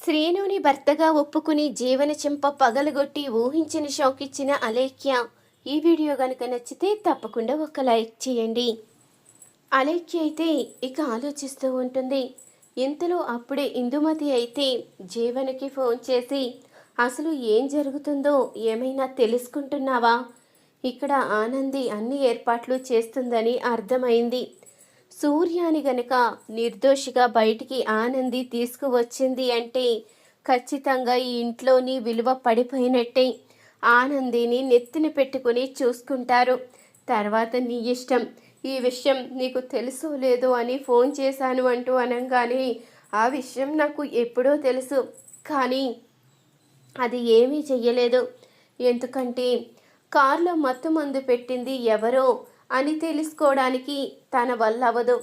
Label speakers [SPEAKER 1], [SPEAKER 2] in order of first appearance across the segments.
[SPEAKER 1] శ్రీనుని భర్తగా ఒప్పుకుని జీవన చెంప పగలగొట్టి ఊహించిన షాకిచ్చిన అలేఖ్య. ఈ వీడియో గనుక నచ్చితే తప్పకుండా ఒక లైక్ చేయండి. అలేఖ్య అయితే ఇక ఆలోచిస్తూ ఉంటుంది. ఇంతలో అప్పుడే ఇందుమతి అయితే జీవనకి ఫోన్ చేసి అసలు ఏం జరుగుతుందో ఏమైనా తెలుసుకుంటున్నావా? ఇక్కడ ఆనంది అన్ని ఏర్పాట్లు చేస్తుందని అర్థమైంది. సూర్యాని గనక నిర్దోషిగా బయటికి ఆనంది తీసుకువచ్చింది అంటే ఖచ్చితంగా ఈ ఇంట్లోని విలువ పడిపోయినట్టే. ఆనందిని నెత్తిన పెట్టుకుని చూసుకుంటారు. తర్వాత నీ ఇష్టం. ఈ విషయం నీకు తెలుసో లేదో అని ఫోన్ చేశాను అంటూ అనగానే ఆ విషయం నాకు ఎప్పుడో తెలుసు, కానీ అది ఏమీ చెయ్యలేదు. ఎందుకంటే కారులో మత్తు మందు పెట్టింది ఎవరో అని తెలుసుకోవడానికి తన వల్ల అవదు.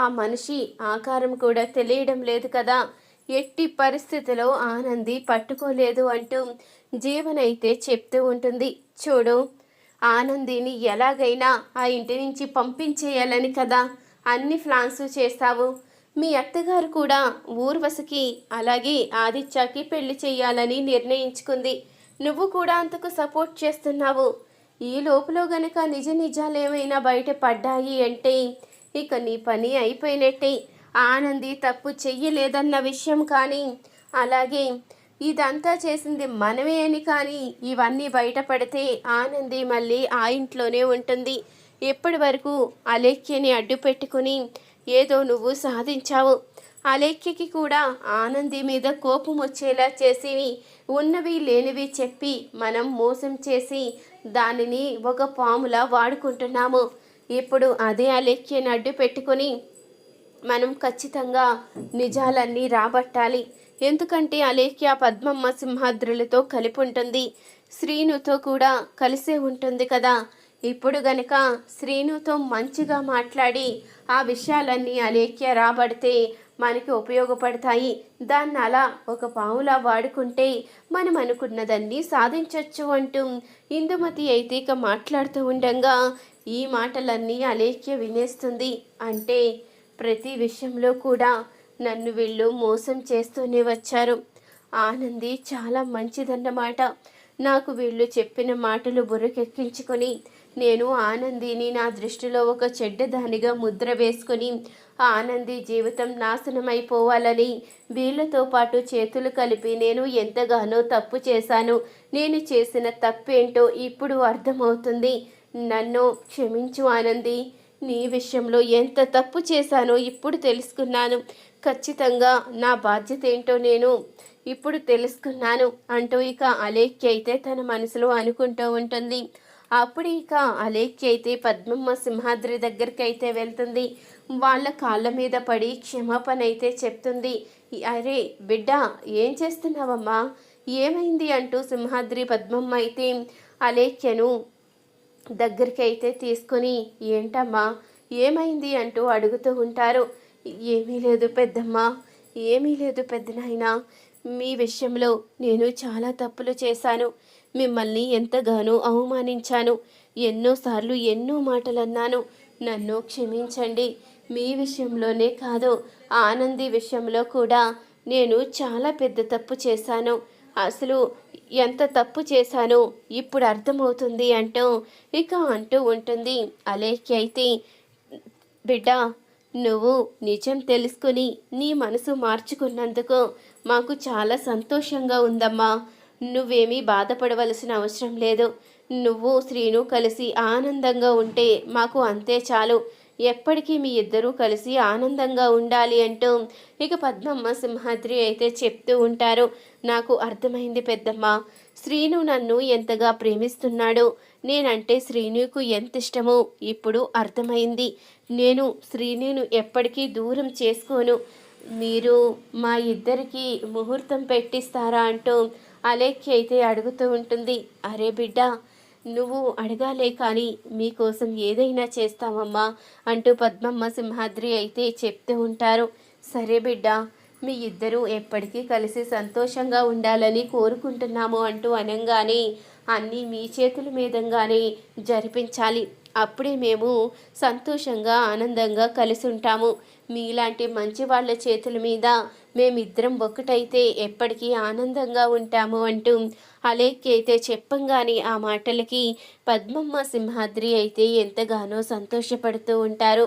[SPEAKER 1] ఆ మనిషి ఆకారం కూడా తెలియడం లేదు కదా. ఎట్టి పరిస్థితిలో ఆనంది పట్టుకోలేదు అంటూ జీవనైతే చెప్తూ ఉంటుంది. చూడు, ఆనందిని ఎలాగైనా ఆ ఇంటి నుంచి పంపించేయాలని కదా అన్ని ప్లాన్స్ చేస్తావు. మీ అత్తగారు కూడా ఊర్వశికి అలాగే ఆదిత్యకి పెళ్లి చేయాలని నిర్ణయించుకుంది. నువ్వు కూడా అంతకు సపోర్ట్ చేస్తున్నావు. ఈ లోపల గనక నిజ నిజాలేమైనా బయట పడ్డాయి అంటే ఇక నీ పని అయిపోయినట్టే. ఆనంది తప్పు చెయ్యలేదన్న విషయం కానీ, అలాగే ఇదంతా చేసింది మనమే అని కానీ ఇవన్నీ బయటపడితే ఆనంది మళ్ళీ ఆ ఇంట్లోనే ఉంటుంది. ఎప్పటి వరకు అలేఖ్యని అడ్డు పెట్టుకుని ఏదో నువ్వు సాధించావు. అలేఖ్యకి కూడా ఆనంది మీద కోపం వచ్చేలా చేసి ఉన్నవి లేనివి చెప్పి మనం మోసం చేసి దానిని ఒక పాములా వాడుకుంటున్నాము. ఇప్పుడు అదే అలేఖ్యని అడ్డు పెట్టుకొని మనం ఖచ్చితంగా నిజాలన్నీ రాబట్టాలి. ఎందుకంటే అలేఖ్య పద్మమ్మ సింహాద్రులతో కలిపి ఉంటుంది, శ్రీనుతో కూడా కలిసే ఉంటుంది కదా. ఇప్పుడు గనక శ్రీనుతో మంచిగా మాట్లాడి ఆ విషయాలన్నీ అలేఖ్య రాబడితే మనకి ఉపయోగపడతాయి. దాన్ని అలా ఒక పావులా వాడుకుంటే మనం అనుకున్నదన్నీ సాధించవచ్చు అంటూ ఇందుమతి అయితే ఇక మాట్లాడుతూ ఉండగా ఈ మాటలన్నీ అలేఖ్య వినేస్తుంది. అంటే ప్రతి విషయంలో కూడా నన్ను వీళ్ళు మోసం చేస్తూనే వచ్చారు. ఆనంది చాలా మంచిదన్నమాట. నాకు వీళ్ళు చెప్పిన మాటలు బుర్రకెక్కించుకొని నేను ఆనందిని నా దృష్టిలో ఒక చెడ్డదానిగా ముద్ర వేసుకొని ఆనంది జీవితం నాశనమైపోవాలని వీళ్ళతో పాటు చేతులు కలిపి నేను ఎంతగానో తప్పు చేశాను. నేను చేసిన తప్పేంటో ఇప్పుడు అర్థమవుతుంది. నన్ను క్షమించు ఆనంది. నీ విషయంలో ఎంత తప్పు చేశానో ఇప్పుడు తెలుసుకున్నాను. ఖచ్చితంగా నా బాధ్యత ఏంటో నేను ఇప్పుడు తెలుసుకున్నాను అంటూ ఇక అలేఖ్య అయితే తన మనసులో అనుకుంటూ ఉంటుంది. అప్పుడు ఇక అలేఖ్య అయితే పద్మమ్మ సింహాద్రి దగ్గరికి అయితే వెళ్తుంది. వాళ్ళ కాళ్ళ మీద పడి క్షమాపణ అయితే చెప్తుంది. అరే బిడ్డ, ఏం చేస్తున్నావమ్మా, ఏమైంది అంటూ సింహాద్రి పద్మమ్మ అయితే అలేఖ్యను దగ్గరికి అయితే తీసుకొని ఏంటమ్మా ఏమైంది అంటూ అడుగుతూ ఉంటారు. ఏమీ లేదు పెద్దమ్మ, ఏమీ లేదు పెద్దనాయనా. మీ విషయంలో నేను చాలా తప్పులు చేశాను. మిమ్మల్ని ఎంతగానో అవమానించాను. ఎన్నోసార్లు ఎన్నో మాటలు అన్నాను. నన్ను క్షమించండి. మీ విషయంలోనే కాదు, ఆనంది విషయంలో కూడా నేను చాలా పెద్ద తప్పు చేశాను. అసలు ఎంత తప్పు చేశానో ఇప్పుడు అర్థమవుతుంది అంటూ ఇక అంటూ ఉంటుంది. అలేఖ్య అయితే బిడ్డ, నువ్వు నిజం తెలుసుకుని నీ మనసు మార్చుకున్నందుకు మాకు చాలా సంతోషంగా ఉందమ్మా. నువ్వేమీ బాధపడవలసిన అవసరం లేదు. నువ్వు శ్రీను కలిసి ఆనందంగా ఉంటే మాకు అంతే చాలు. ఎప్పటికీ మీ ఇద్దరూ కలిసి ఆనందంగా ఉండాలి అంటూ ఇక పద్మమ్మ సింహాద్రి అయితే చెప్తూ ఉంటారు. నాకు అర్థమైంది పెద్దమ్మ. శ్రీను నన్ను ఎంతగా ప్రేమిస్తున్నాడో, నేనంటే శ్రీనుకు ఎంత ఇష్టమో ఇప్పుడు అర్థమైంది. నేను శ్రీనును ఎప్పటికీ దూరం చేసుకోను. మీరు మా ఇద్దరికి ముహూర్తం పెట్టిస్తారా అంటూ అలేఖ్య అయితే అడుగుతూ ఉంటుంది. అరే బిడ్డ, నువ్వు అడగాలే కానీ మీకోసం ఏదైనా చేస్తామమ్మా అంటూ పద్మమ్మ సింహాద్రి అయితే చెప్తూ ఉంటారు. సరే బిడ్డ, మీ ఇద్దరూ ఎప్పటికీ కలిసి సంతోషంగా ఉండాలని కోరుకుంటున్నాము అంటూ అనగానే అన్నీ మీ చేతుల మీదంగానే జరిపించాలి. అప్పుడే మేము సంతోషంగా ఆనందంగా కలిసి ఉంటాము. మీలాంటి మంచి వాళ్ళ చేతుల మీద మేమిద్దరం ఒకటైతే ఎప్పటికీ ఆనందంగా ఉంటాము అంటూ అలేఖ్య అయితే చెప్పంగానే ఆ మాటలకి పద్మమ్మ సింహాద్రి అయితే ఎంతగానో సంతోషపడుతూ ఉంటారు.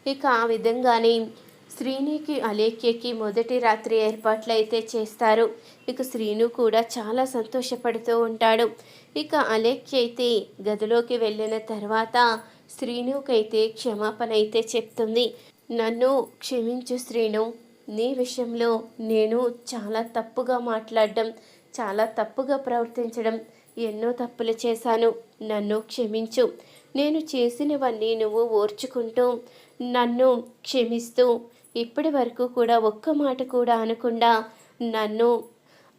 [SPEAKER 1] ఇక ఆ విధంగానే శ్రీనికి అలేఖ్యకి మొదటి రాత్రి ఏర్పాట్లు అయితే చేస్తారు. ఇక శ్రీను కూడా చాలా సంతోషపడుతూ ఉంటాడు. ఇక అలేఖ్య అయితే గదిలోకి వెళ్ళిన తర్వాత శ్రీనుకైతే క్షమాపణ అయితే చెప్తుంది. నన్ను క్షమించు శ్రీను, నీ విషయంలో నేను చాలా తప్పుగా మాట్లాడడం, చాలా తప్పుగా ప్రవర్తించడం, ఎన్నో తప్పులు చేశాను, నన్ను క్షమించు. నేను చేసినవన్నీ నువ్వు ఓర్చుకుంటూ నన్ను క్షమిస్తూ ఇప్పటి వరకు కూడా ఒక్క మాట కూడా అనకుండా నన్ను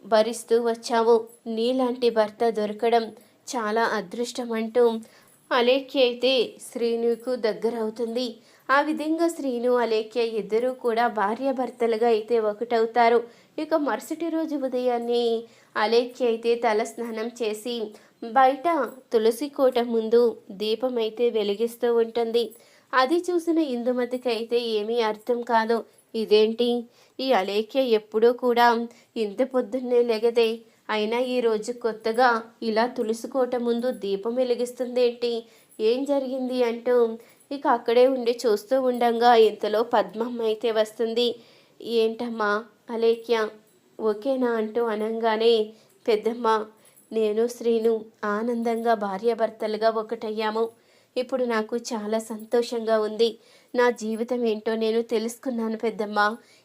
[SPEAKER 1] భరిస్తూ వచ్చావు. నీలాంటి భర్త దొరకడం చాలా అదృష్టం అంటూ అలేఖ్య అయితే శ్రీనుకు దగ్గరవుతుంది. ఆ విధంగా శ్రీను అలేఖ్య ఇద్దరూ కూడా భార్యాభర్తలుగా అయితే ఒకటవుతారు. ఇక మరుసటి రోజు ఉదయాన్నే అలేఖ్య అయితే తల స్నానం చేసి బయట తులసి కోట ముందు దీపం అయితే వెలిగిస్తూ ఉంటుంది. అది చూసిన ఇందుమతికి అయితే ఏమీ అర్థం కాదు. ఇదేంటి, ఈ అలేఖ్య ఎప్పుడూ కూడా ఇంత పొద్దున్నే లెగదే, అయినా ఈరోజు కొత్తగా ఇలా తులసి కోట ముందు దీపం వెలిగిస్తుందేంటి, ఏం జరిగింది అంటూ ఇక అక్కడే ఉండి చూస్తూ ఉండంగా ఇంతలో పద్మమ్మ అయితే వస్తుంది. ఏంటమ్మా అలేఖ్య, ఓకేనా అంటూ అనంగానే, పెద్దమ్మ, నేను శ్రీను ఆనందంగా భార్యాభర్తలుగా ఒకటయ్యాము. ఇప్పుడు నాకు చాలా సంతోషంగా ఉంది. నా జీవితం ఏంటో నేను తెలుసుకున్నాను పెద్దమ్మ,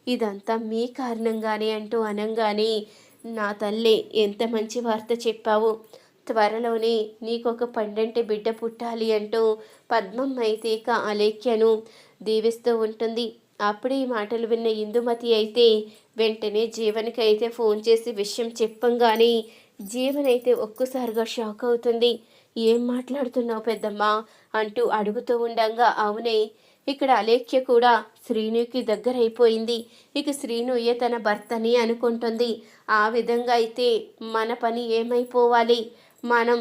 [SPEAKER 1] ఇదంతా మీ కారణంగానే అంటూ అనంగానే, నా తల్లి ఎంత మంచి వార్త చెప్పావు, త్వరలోనే నీకొక పండంటి బిడ్డ పుట్టాలి అంటూ పద్మమ్మ అయితే ఇక అలేఖ్యను దీవిస్తూ ఉంటుంది. అప్పుడు ఈ మాటలు విన్న ఇందుమతి అయితే వెంటనే జీవన్కి అయితే ఫోన్ చేసి విషయం చెప్పంగానే జీవన్ అయితే ఒక్కసారిగా షాక్ అవుతుంది. ఏం మాట్లాడుతున్నావు పెద్దమ్మా అంటూ అడుగుతూ ఉండంగా, అవునే, ఇక్కడ అలేఖ్య కూడా శ్రీనుకి దగ్గరైపోయింది. ఇక శ్రీనుయే తన భర్తని అనుకుంటుంది. ఆ విధంగా అయితే మన పని ఏమైపోవాలి, మనం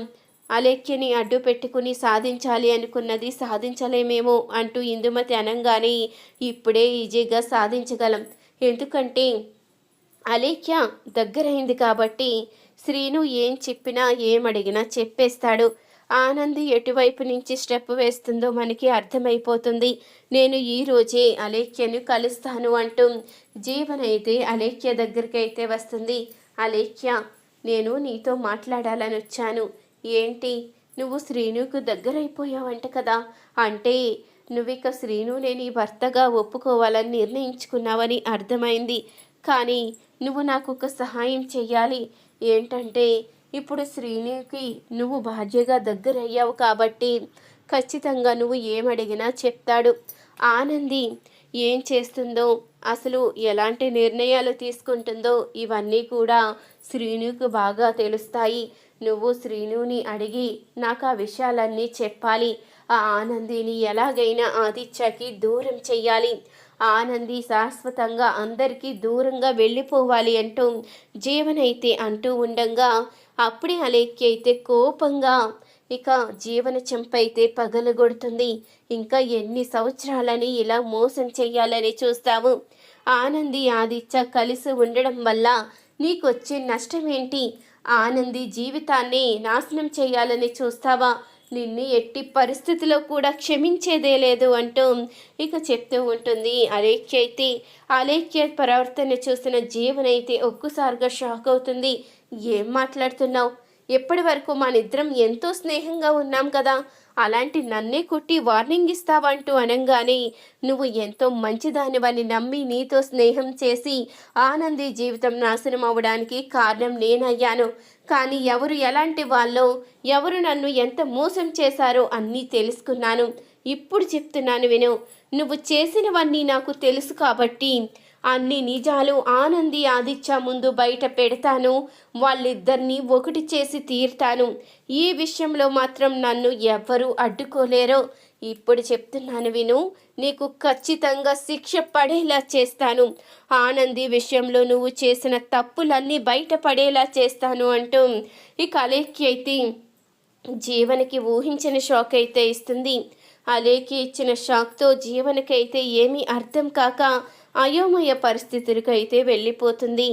[SPEAKER 1] అలేఖ్యని అడ్డు పెట్టుకుని సాధించాలి అనుకున్నది సాధించలేమేమో అంటూ ఇందుమతి అనంగానే, ఇప్పుడే ఈజీగా సాధించగలం, ఎందుకంటే అలేఖ్య దగ్గరైంది కాబట్టి శ్రీను ఏం చెప్పినా ఏమడిగినా చెప్పేస్తాడు. ఆనంది ఎటువైపు నుంచి స్టెప్ వేస్తుందో మనకి అర్థమైపోతుంది. నేను ఈరోజే అలేఖ్యను కలుస్తాను అంటూ జీవన్ అయితే అలేఖ్య దగ్గరికి అయితే వస్తుంది. అలేఖ్య, నేను నీతో మాట్లాడాలని వచ్చాను. ఏంటి, నువ్వు శ్రీనుకు దగ్గరైపోయావంట కదా, అంటే నువ్విక శ్రీనునే నీ భర్తగా ఒప్పుకోవాలని నిర్ణయించుకున్నావని అర్థమైంది. కానీ నువ్వు నాకు ఒక సహాయం చెయ్యాలి. ఏంటంటే ఇప్పుడు శ్రీనుకి నువ్వు భార్యగా దగ్గరయ్యావు కాబట్టి ఖచ్చితంగా నువ్వు ఏమడిగినా చెప్తాడు. ఆనంది ఏం చేస్తుందో, అసలు ఎలాంటి నిర్ణయాలు తీసుకుంటుందో ఇవన్నీ కూడా శ్రీనుకు బాగా తెలుస్తాయి. నువ్వు శ్రీనుని అడిగి నాకు ఆ విషయాలన్నీ చెప్పాలి. ఆ ఆనందిని ఎలాగైనా ఆదిత్యకి దూరం చెయ్యాలి. ఆనంది శాశ్వతంగా అందరికీ దూరంగా వెళ్ళిపోవాలి అంటూ జీవనైతే అంటూ ఉండంగా అప్పుడే అలేఖ్య అయితే కోపంగా ఇక జీవన చెంపైతే పగలగొడుతుంది. ఇంకా ఎన్ని సంవత్సరాలని ఇలా మోసం చెయ్యాలని చూస్తావు? ఆనంది ఆదిత్య కలిసి ఉండడం వల్ల నీకొచ్చే నష్టం ఏంటి? ఆనంది జీవితాన్ని నాశనం చేయాలని చూస్తావా? నిన్ను ఎట్టి పరిస్థితిలో కూడా క్షమించేదే లేదు అంటూ ఇక చెప్తూ ఉంటుంది అలేఖ్య అయితే. అలేఖ్య ప్రవర్తన చూసిన జీవనైతే ఒక్కసారిగా షాక్ అవుతుంది. ఏం మాట్లాడుతున్నావు? ఎప్పటి వరకు మనిద్దరం ఎంతో స్నేహంగా ఉన్నాం కదా, అలాంటి నన్నే కొట్టి వార్నింగ్ ఇస్తావంటూ అనంగానే, నువ్వు ఎంతో మంచిదానివని నమ్మి నీతో స్నేహం చేసి ఆనంది జీవితం నాశనం అవ్వడానికి కారణం నేనయ్యాను. కానీ ఎవరు ఎలాంటి వాళ్ళో, ఎవరు నన్ను ఎంత మోసం చేశారో అన్నీ తెలుసుకున్నాను. ఇప్పుడు చెప్తున్నాను విను. నువ్వు చేసినవన్నీ నాకు తెలుసు కాబట్టి అన్ని నిజాలు ఆనంది ఆదిత్య ముందు బయట పెడతాను. వాళ్ళిద్దరినీ ఒకటి చేసి తీరుతాను. ఈ విషయంలో మాత్రం నన్ను ఎవ్వరూ అడ్డుకోలేరో. ఇప్పుడు చెప్తున్నాను విను. నీకు ఖచ్చితంగా శిక్ష పడేలా చేస్తాను. ఆనంది విషయంలో నువ్వు చేసిన తప్పులన్నీ బయటపడేలా చేస్తాను అంటూ ఇక అలేఖ్య అయితే జీవనకి ఊహించిన షాక్ అయితే ఇస్తుంది. అలేఖ్య ఇచ్చిన షాక్తో జీవనకైతే ఏమీ అర్థం కాక అయోమయ పరిస్థితులకు అయితే వెళ్ళిపోతుంది.